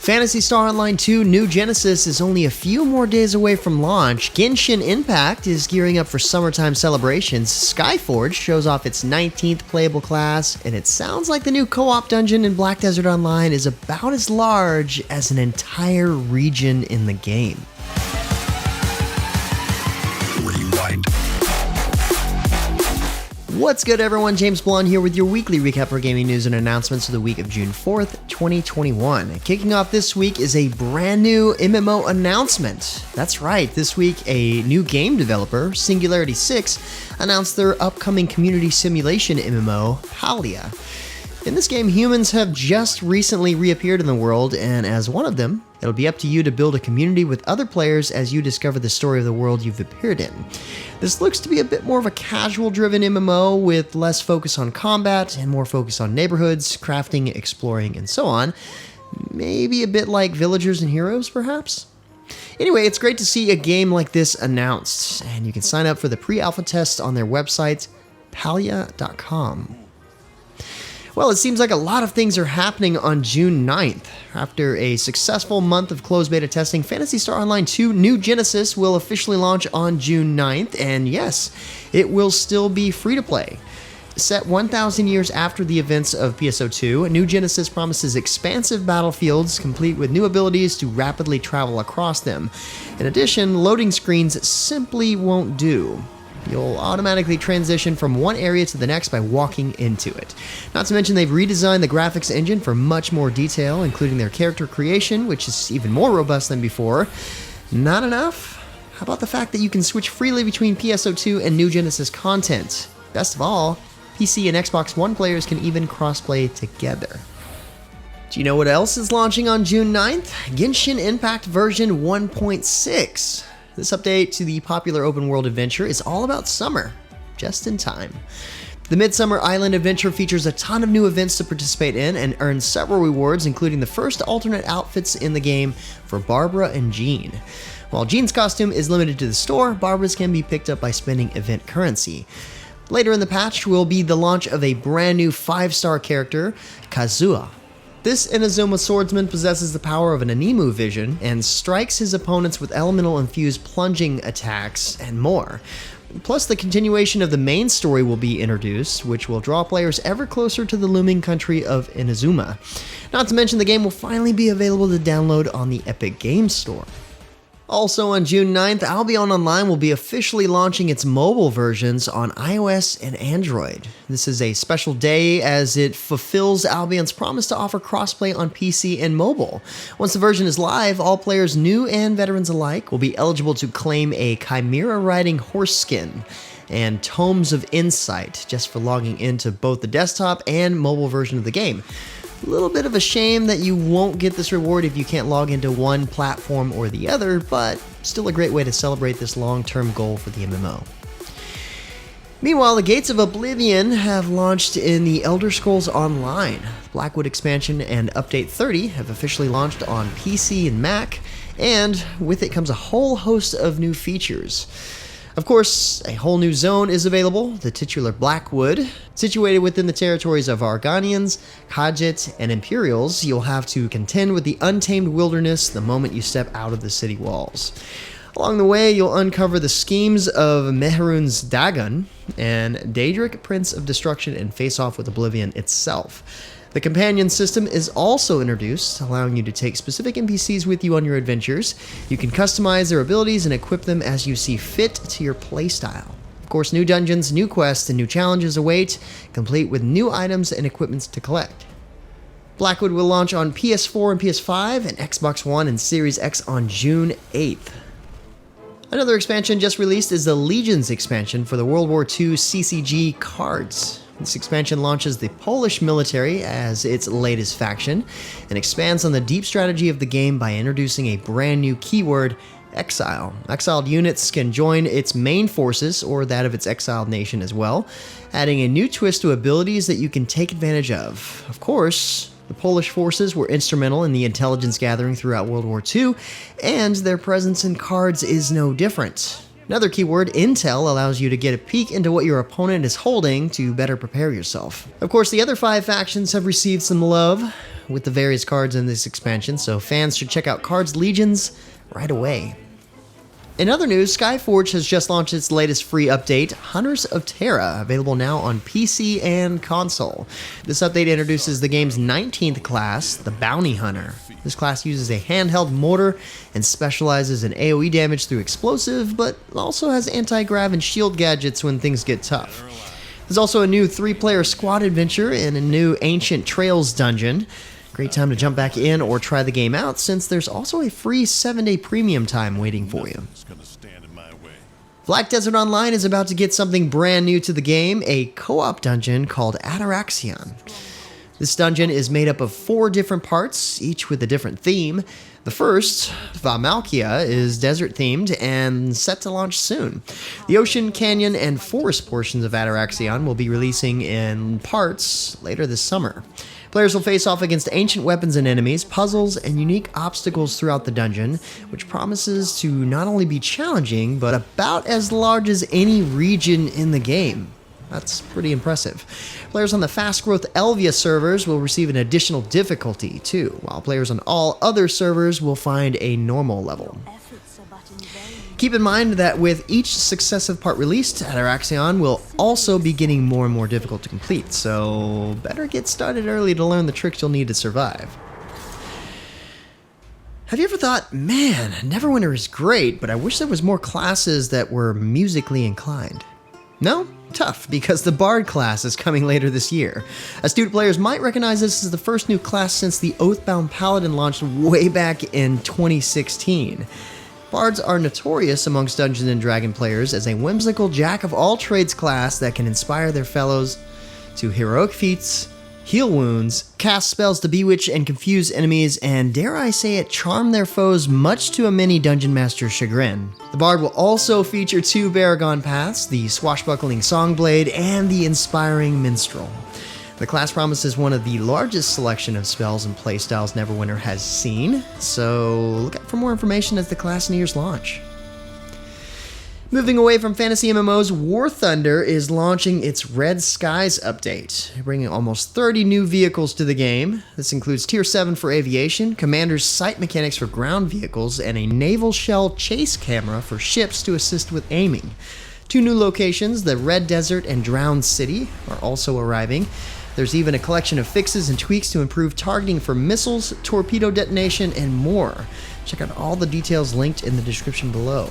Phantasy Star Online 2 New Genesis is only a few more days away from launch. Genshin Impact is gearing up for summertime celebrations. Skyforge shows off its 19th playable class, and it sounds like the new co-op dungeon in Black Desert Online is about as large as an entire region in the game. What's good, everyone? James Blonde here with your weekly recap for gaming news and announcements of the week of June 4th, 2021. Kicking off this week is a brand new MMO announcement. That's right, this week a new game developer, Singularity 6, announced their upcoming community simulation MMO, Palia. In this game, humans have just recently reappeared in the world, and as one of them, it'll be up to you to build a community with other players as you discover the story of the world you've appeared in. This looks to be a bit more of a casual-driven MMO with less focus on combat and more focus on neighborhoods, crafting, exploring, and so on. Maybe a bit like Villagers and Heroes, perhaps? Anyway, it's great to see a game like this announced, and you can sign up for the pre-alpha test on their website, palia.com. Well, it seems like a lot of things are happening on June 9th. After a successful month of closed beta testing, Phantasy Star Online 2 New Genesis will officially launch on June 9th, and yes, it will still be free to play. Set 1,000 years after the events of PSO2, New Genesis promises expansive battlefields complete with new abilities to rapidly travel across them. In addition, loading screens simply won't do. You'll automatically transition from one area to the next by walking into it. Not to mention they've redesigned the graphics engine for much more detail, including their character creation, which is even more robust than before. Not enough? How about the fact that you can switch freely between PSO2 and New Genesis content? Best of all, PC and Xbox One players can even crossplay together. Do you know what else is launching on June 9th? Genshin Impact version 1.6. This update to the popular open world adventure is all about summer, just in time. The Midsummer Island adventure features a ton of new events to participate in and earns several rewards, including the first alternate outfits in the game for Barbara and Jean. While Jean's costume is limited to the store, Barbara's can be picked up by spending event currency. Later in the patch will be the launch of a brand new 5-star character, Kazuha. This Inazuma swordsman possesses the power of an Anemu vision and strikes his opponents with elemental-infused plunging attacks and more. Plus, the continuation of the main story will be introduced, which will draw players ever closer to the looming country of Inazuma. Not to mention the game will finally be available to download on the Epic Games Store. Also on June 9th, Albion Online will be officially launching its mobile versions on iOS and Android. This is a special day as it fulfills Albion's promise to offer crossplay on PC and mobile. Once the version is live, all players, new and veterans alike, will be eligible to claim a Chimera riding horse skin and Tomes of Insight just for logging into both the desktop and mobile version of the game. A little bit of a shame that you won't get this reward if you can't log into one platform or the other, but still a great way to celebrate this long-term goal for the MMO. Meanwhile, the gates of Oblivion have launched in the Elder Scrolls Online. Blackwood expansion and Update 30 have officially launched on PC and Mac, and with it comes a whole host of new features. Of course, a whole new zone is available, the titular Blackwood. Situated within the territories of Arganians, Khajiit, and Imperials, you'll have to contend with the untamed wilderness the moment you step out of the city walls. Along the way, you'll uncover the schemes of Mehrunes Dagon and Daedric, Prince of Destruction, and face off with Oblivion itself. The companion system is also introduced, allowing you to take specific NPCs with you on your adventures. You can customize their abilities and equip them as you see fit to your playstyle. Of course, new dungeons, new quests, and new challenges await, complete with new items and equipments to collect. Blackwood will launch on PS4 and PS5 and Xbox One and Series X on June 8th. Another expansion just released is the Legions expansion for the World War II CCG KARDS. This expansion launches the Polish military as its latest faction and expands on the deep strategy of the game by introducing a brand new keyword, exile. Exiled units can join its main forces or that of its exiled nation as well, adding a new twist to abilities that you can take advantage of. Of course, the Polish forces were instrumental in the intelligence gathering throughout World War II, and their presence in KARDS is no different. Another keyword, intel, allows you to get a peek into what your opponent is holding to better prepare yourself. Of course, the other 5 factions have received some love, with the various cards in this expansion, so fans should check out KARDS Legions right away. In other news, Skyforge has just launched its latest free update, Hunters of Terra, available now on PC and console. This update introduces the game's 19th class, the Bounty Hunter. This class uses a handheld mortar and specializes in AoE damage through explosive, but also has anti-grav and shield gadgets when things get tough. There's also a new 3-player squad adventure and a new Ancient Trails dungeon. Great time to jump back in or try the game out, since there's also a free 7-day premium time waiting for you. Black Desert Online is about to get something brand new to the game, a co-op dungeon called Atoraxxion. This dungeon is made up of 4 different parts, each with a different theme. The first, Vahmalkea, is desert themed and set to launch soon. The ocean, canyon, and forest portions of Atoraxxion will be releasing in parts later this summer. Players will face off against ancient weapons and enemies, puzzles, and unique obstacles throughout the dungeon, which promises to not only be challenging, but about as large as any region in the game. That's pretty impressive. Players on the fast-growth Elvia servers will receive an additional difficulty, too, while players on all other servers will find a normal level. Keep in mind that with each successive part released, Atoraxxion will also be getting more and more difficult to complete, so better get started early to learn the tricks you'll need to survive. Have you ever thought, man, Neverwinter is great, but I wish there was more classes that were musically inclined? No? Tough, because the Bard class is coming later this year. Astute players might recognize this as the first new class since the Oathbound Paladin launched way back in 2016. Bards are notorious amongst Dungeons & Dragons players as a whimsical jack-of-all-trades class that can inspire their fellows to heroic feats, heal wounds, cast spells to bewitch and confuse enemies, and dare I say it, charm their foes much to a many Dungeon Master's chagrin. The Bard will also feature 2 Baragon paths, the Swashbuckling Songblade and the Inspiring Minstrel. The class promises one of the largest selection of spells and playstyles Neverwinter has seen, so look out for more information as the class nears launch. Moving away from fantasy MMOs, War Thunder is launching its Red Skies update, bringing almost 30 new vehicles to the game. This includes Tier 7 for aviation, Commander's sight mechanics for ground vehicles, and a naval shell chase camera for ships to assist with aiming. 2 new locations, the Red Desert and Drowned City, are also arriving. There's even a collection of fixes and tweaks to improve targeting for missiles, torpedo detonation, and more. Check out all the details linked in the description below.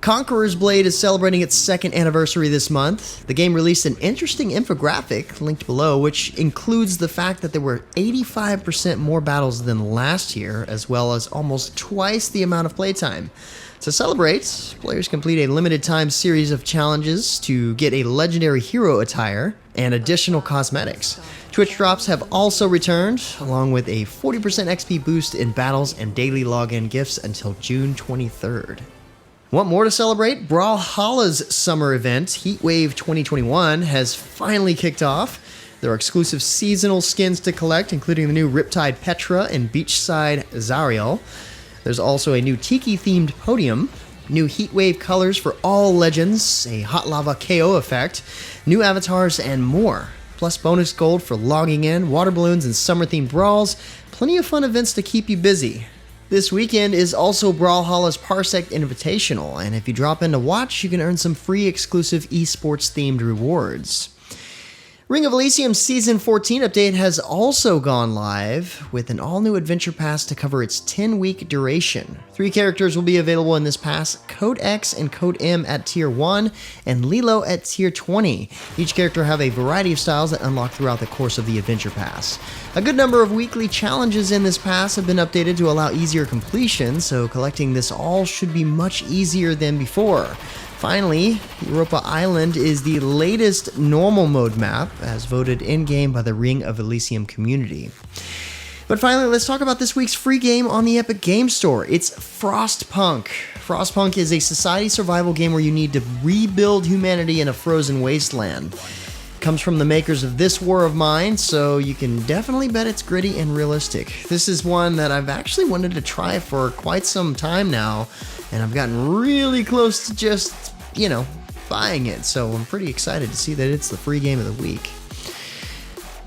Conqueror's Blade is celebrating its 2nd anniversary this month. The game released an interesting infographic linked below, which includes the fact that there were 85% more battles than last year, as well as almost twice the amount of playtime. To celebrate, players complete a limited time series of challenges to get a legendary hero attire and additional cosmetics. Twitch drops have also returned, along with a 40% XP boost in battles and daily login gifts until June 23rd. Want more to celebrate? Brawlhalla's summer event, Heatwave 2021, has finally kicked off. There are exclusive seasonal skins to collect, including the new Riptide Petra and Beachside Zariel. There's also a new Tiki-themed podium, new Heatwave colors for all legends, a hot lava KO effect, new avatars, and more. Plus bonus gold for logging in, water balloons, and summer-themed brawls. Plenty of fun events to keep you busy. This weekend is also Brawlhalla's Parsec Invitational, and if you drop in to watch, you can earn some free exclusive esports-themed rewards. Ring of Elysium Season 14 update has also gone live, with an all-new adventure pass to cover its 10-week duration. 3 characters will be available in this pass, Code X and Code M at Tier 1, and Lilo at Tier 20. Each character have a variety of styles that unlock throughout the course of the adventure pass. A good number of weekly challenges in this pass have been updated to allow easier completion, so collecting this all should be much easier than before. Finally, Europa Island is the latest normal mode map, as voted in-game by the Ring of Elysium community. But finally, let's talk about this week's free game on the Epic Game Store. It's Frostpunk. Frostpunk is a society survival game where you need to rebuild humanity in a frozen wasteland. It comes from the makers of This War of Mine, so you can definitely bet it's gritty and realistic. This is one that I've actually wanted to try for quite some time now, and I've gotten really close to just, buying it, so I'm pretty excited to see that it's the free game of the week.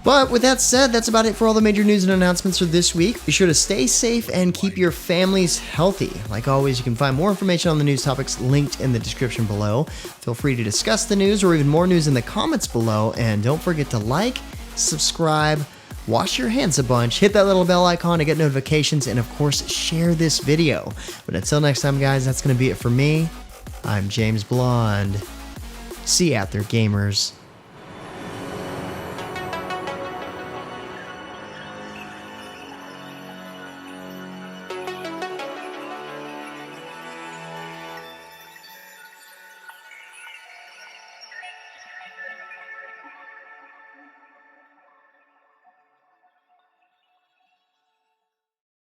But with that said, that's about it for all the major news and announcements for this week. Be sure to stay safe and keep your families healthy. Like always, you can find more information on the news topics linked in the description below. Feel free to discuss the news or even more news in the comments below. And don't forget to like, subscribe, wash your hands a bunch, hit that little bell icon to get notifications, and of course, share this video. But until next time, guys, that's going to be it for me. I'm James Blonde. See you out there, gamers.